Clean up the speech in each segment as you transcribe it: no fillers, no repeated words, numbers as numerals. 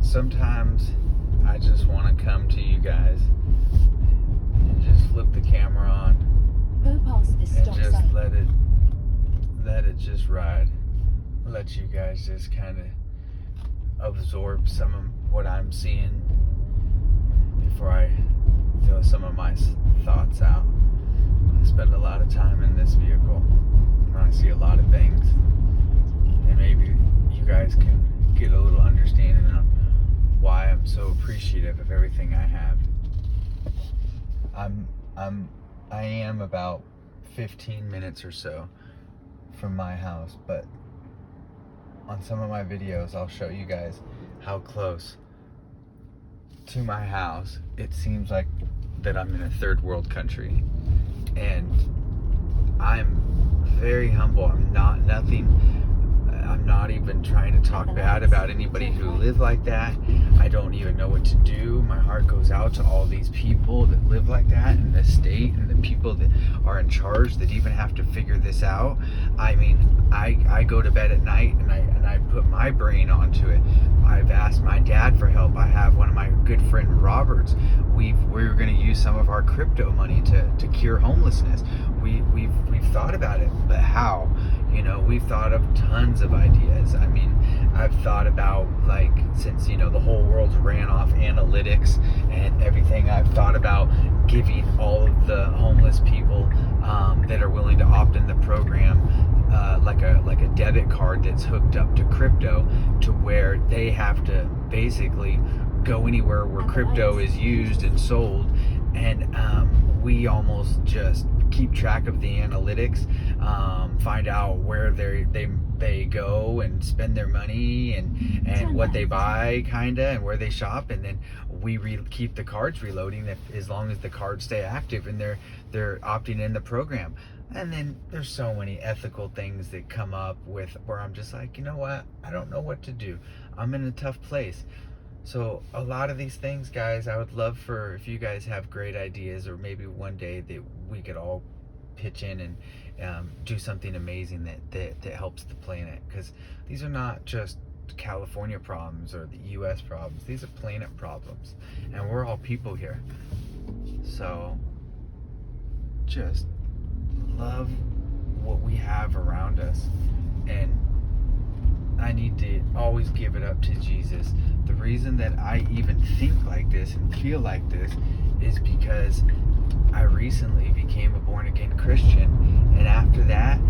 sometimes I just want to come to you guys and just flip the camera on Go past this and stop just sign. let it just ride. Let you guys just kind of absorb some of what I'm seeing before I throw some of my thoughts out. I spend a lot of time in this vehicle and I see a lot of things, and maybe you guys can get a little understanding on why I'm so appreciative of everything I have. I am about 15 minutes or so from my house, but on some of my videos I'll show you guys how close to my house it seems like that I'm in a third world country. And I'm very humble. I'm not even trying to talk bad about anybody who live like that. I don't even know what to do. My heart goes out to all these people that live like that in the state, and the people that are in charge that even have to figure this out. I mean, I go to bed at night and I put my brain onto it. I've asked my dad for help. I have one of my good friend Roberts. We're going to use some of our crypto money to cure homelessness. We've thought about it, but how? You know, we've thought of tons of ideas. I mean, I've thought about, like, since, you know, the whole world's ran off analytics and everything, I've thought about giving all of the homeless people that are willing to opt in the program like a debit card that's hooked up to crypto, to where they have to basically go anywhere where crypto is used and sold, and we almost just keep track of the analytics, find out where they go and spend their money and what they buy, kinda, and where they shop, and then we keep the cards reloading as long as the cards stay active and they're opting in the program. And then there's so many ethical things that come up with where I'm just like, you know what? I don't know what to do. I'm in a tough place. So a lot of these things, guys, I would love for if you guys have great ideas, or maybe one day that we could all pitch in and do something amazing that helps the planet. Because these are not just California problems or the US problems. These are planet problems. And we're all people here. So just love what we have around us, and I need to always give it up to Jesus. The reason that I even think like this and feel like this is because I recently became a born-again Christian, and after that,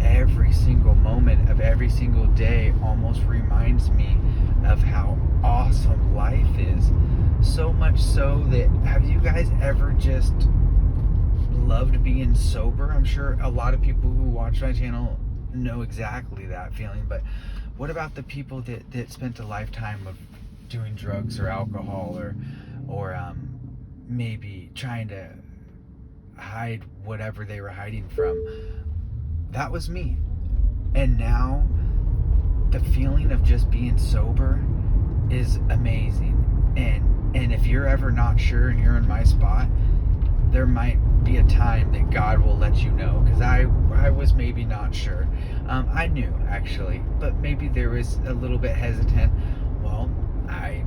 every single moment of every single day almost reminds me of how awesome life is. So much so that, have you guys ever just loved being sober? I'm sure a lot of people who watch my channel know exactly that feeling, but what about the people that spent a lifetime of doing drugs or alcohol or maybe trying to hide whatever they were hiding from? That was me. And now the feeling of just being sober is amazing. And if you're ever not sure and you're in my spot, there might be a time that God will let you know, because I was maybe not sure. I knew, actually, but maybe there was a little bit hesitant. Well, I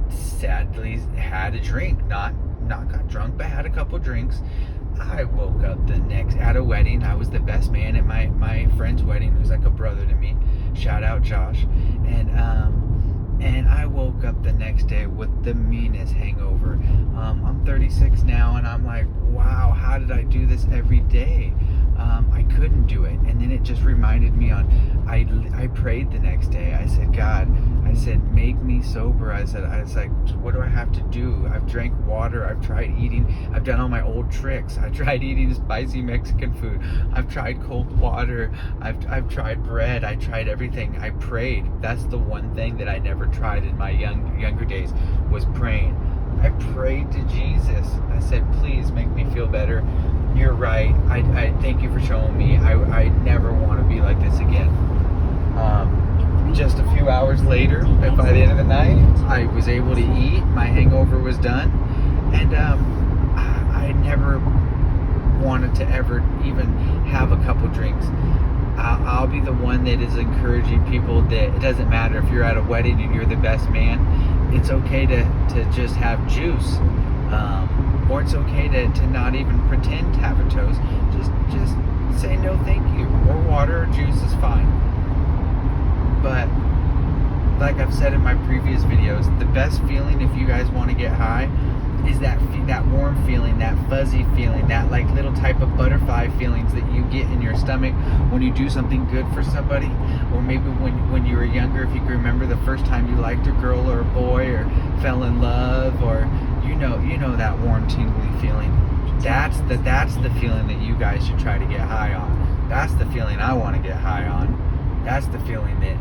sadly had a drink, not got drunk, but had a couple drinks. I woke up at a wedding. I was the best man at my friend's wedding, who's like a brother to me. Shout out Josh. And I woke up the next day with the meanest hangover. I'm 36 now, and I'm like, wow, how did I do this every day? I couldn't do it. And then it just reminded me I prayed the next day. I said, God, I said, make me sober. I was like, what do I have to do? I've drank water. I've tried eating. I've done all my old tricks. I tried eating spicy Mexican food. I've tried cold water. I've tried bread. I tried everything. I prayed. That's the one thing that I never tried in my younger days, was praying. I prayed to Jesus. I said, please make me feel better. You're right. I thank you for showing me. I never want to be like this again. Just a few hours later, by the end of the night, I was able to eat. My hangover was done. And I never wanted to ever even have a couple drinks. I'll be the one that is encouraging people that it doesn't matter if you're at a wedding and you're the best man. it's okay to just have juice, or it's okay to not even pretend to have a toast. Just say no thank you, or water or juice is fine. But like I've said in my previous videos, the best feeling if you guys want to get high is that warm feeling, that fuzzy feeling, that like little type of butterfly feelings that you get in your stomach when you do something good for somebody, or maybe when you were younger, if you can remember the first time you liked a girl or a boy, or fell in love, or you know that warm tingly feeling. That's the feeling that you guys should try to get high on. That's the feeling I want to get high on. That's the feeling that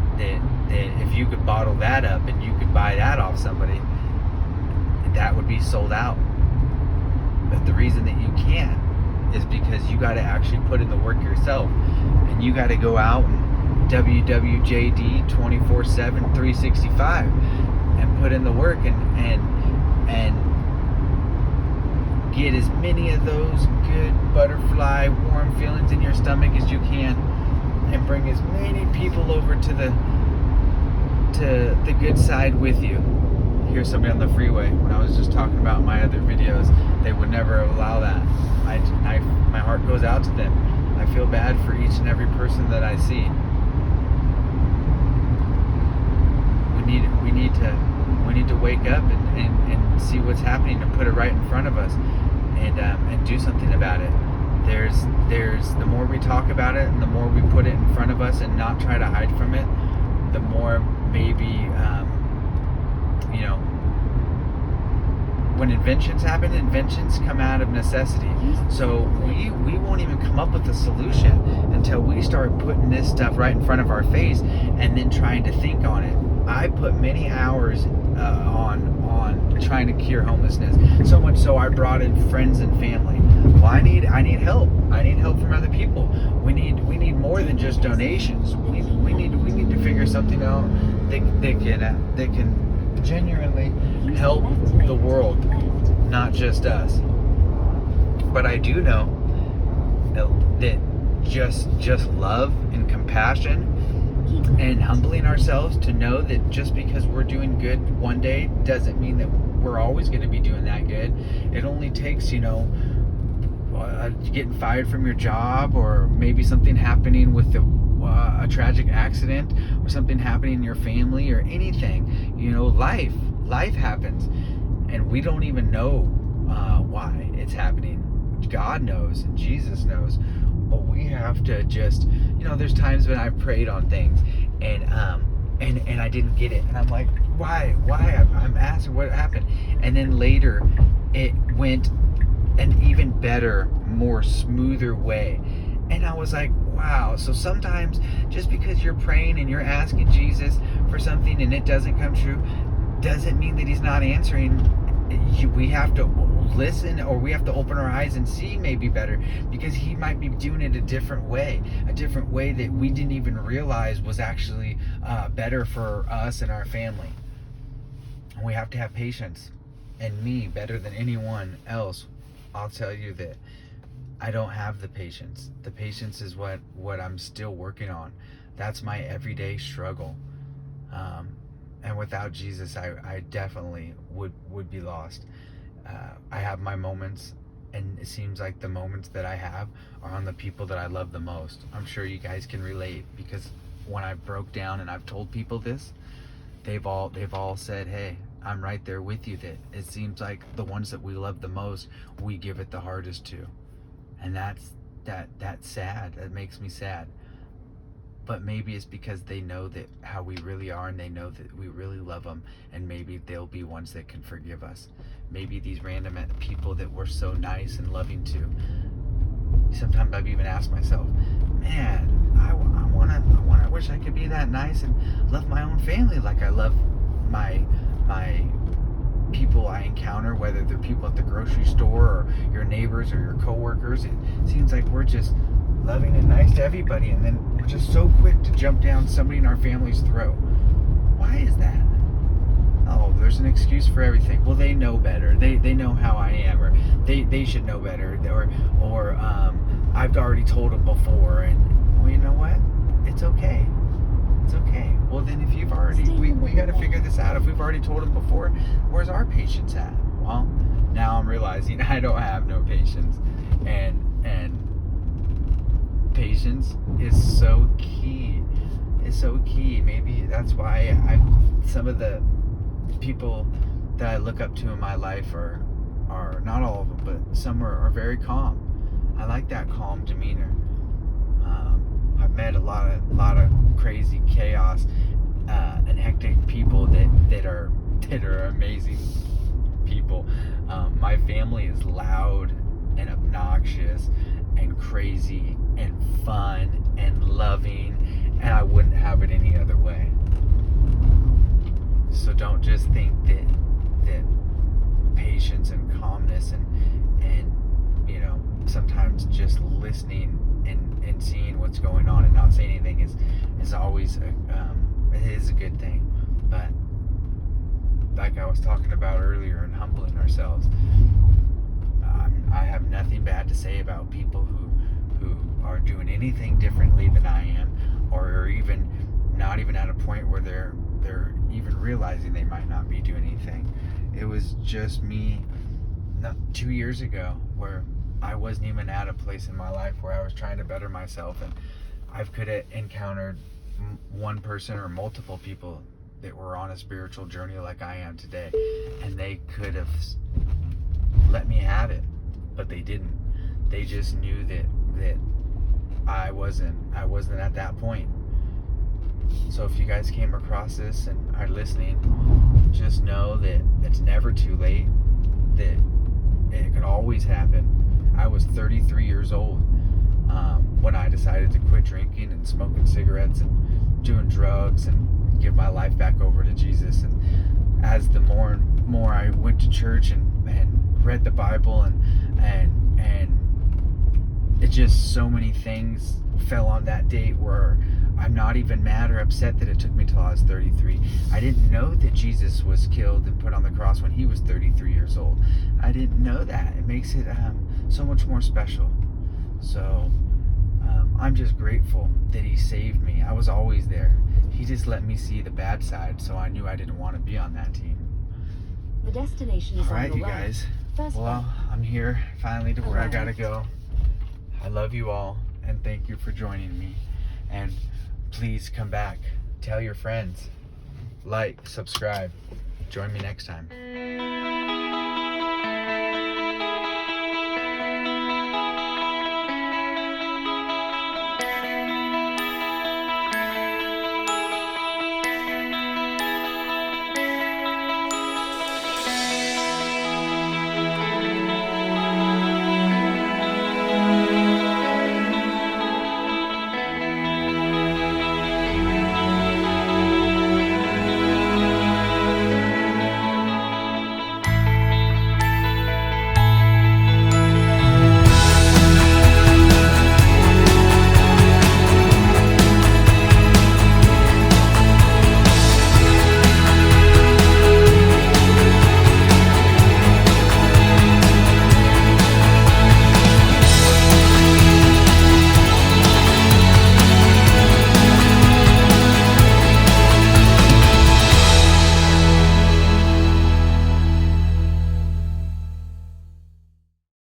if you could bottle that up and you could buy that off somebody, that would be sold out. But the reason that you can't is because you got to actually put in the work yourself, and you got to go out and WWJD 24/7 365 and put in the work and get as many of those good butterfly warm feelings in your stomach as you can, and bring as many people over to the good side with you. Here's somebody on the freeway. When I was just talking about my other videos, they would never allow that. My heart goes out to them. I feel bad for each and every person that I see. We need to wake up and see what's happening and put it right in front of us, and do something about it. There's the more we talk about it and the more we put it in front of us and not try to hide from it, the more maybe when inventions happen, inventions come out of necessity. So we won't even come up with a solution until we start putting this stuff right in front of our face and then trying to think on it. I put many hours on trying to cure homelessness, so much so I brought in friends and family. Well, I need help. I need help from other people. We need more than just donations. We need to figure something out that can genuinely help the world, not just us. But I do know that just love and compassion and humbling ourselves to know that just because we're doing good one day doesn't mean that we're always going to be doing that good. It only takes getting fired from your job, or maybe something happening with a tragic accident, or something happening in your family, or anything. Life happens, and we don't even know why it's happening. God knows and Jesus knows, but we have to just, there's times when I've prayed on things and I didn't get it, and I'm like, why I'm asking what happened, and then later it went an even better, more smoother way. And I was like, wow. So sometimes just because you're praying and you're asking Jesus for something and it doesn't come true, doesn't mean that he's not answering. We have to listen, or we have to open our eyes and see maybe better, because he might be doing it a different way that we didn't even realize was actually better for us and our family. And we have to have patience. And me, better than anyone else, I'll tell you that I don't have the patience. The patience is what I'm still working on. That's my everyday struggle. And without Jesus, I definitely would be lost. I have my moments, and it seems like the moments that I have are on the people that I love the most. I'm sure you guys can relate, because when I broke down and I've told people this, they've all said, hey, I'm right there with you, that it seems like the ones that we love the most, we give it the hardest to. And that's sad. That makes me sad. But maybe it's because they know that how we really are, and they know that we really love them, and maybe they'll be ones that can forgive us. Maybe these random people that we're so nice and loving to. Sometimes I've even asked myself, man, I wish I could be that nice and love my own family like I love my people I encounter, whether they're people at the grocery store or your neighbors or your coworkers. It seems like we're just loving and nice to everybody, and then we're just so quick to jump down somebody in our family's throat. Why is that? Oh, there's an excuse for everything. Well, they know better. They know how I am, or they should know better, or I've already told them before. And well, you know what? It's okay. It's okay. Well, then if you've already, we got to figure this out. If we've already told him before, where's our patience at? Well, now I'm realizing I don't have no patience. And patience is so key. It's so key. Maybe that's why some of the people that I look up to in my life are not all of them, but some are very calm. I like that calm demeanor. I've met a lot of crazy chaos and hectic people that are amazing people. My family is loud and obnoxious and crazy and fun and loving, and I wouldn't have it any other way. So don't just think that patience and calmness and sometimes just listening and seeing what's going on and not saying anything is always it is a good thing. But like I was talking about earlier, and humbling ourselves, I have nothing bad to say about people who are doing anything differently than I am, or are even not even at a point where they're even realizing they might not be doing anything. It was just me 2 years ago where I wasn't even at a place in my life where I was trying to better myself, and I could have encountered one person or multiple people that were on a spiritual journey like I am today, and they could have let me have it, but they didn't. They just knew that I wasn't at that point. So if you guys came across this and are listening, just know that it's never too late, that it could always happen. I was 33 years old when I decided to quit drinking and smoking cigarettes and doing drugs and give my life back over to Jesus. And as the more and more I went to church and read the Bible and it just, so many things fell on that date where I'm not even mad or upset that it took me till I was 33. I didn't know that Jesus was killed and put on the cross when he was 33 years old. I didn't know that. It makes it so much more special. So I'm just grateful that he saved me. I was always there. He just let me see the bad side, so I knew I didn't want to be on that team. The destination is all right, on the you right. guys. First well, I'm here finally to where I gotta go. I love you all, and thank you for joining me. And please come back. Tell your friends. Like, subscribe. Join me next time.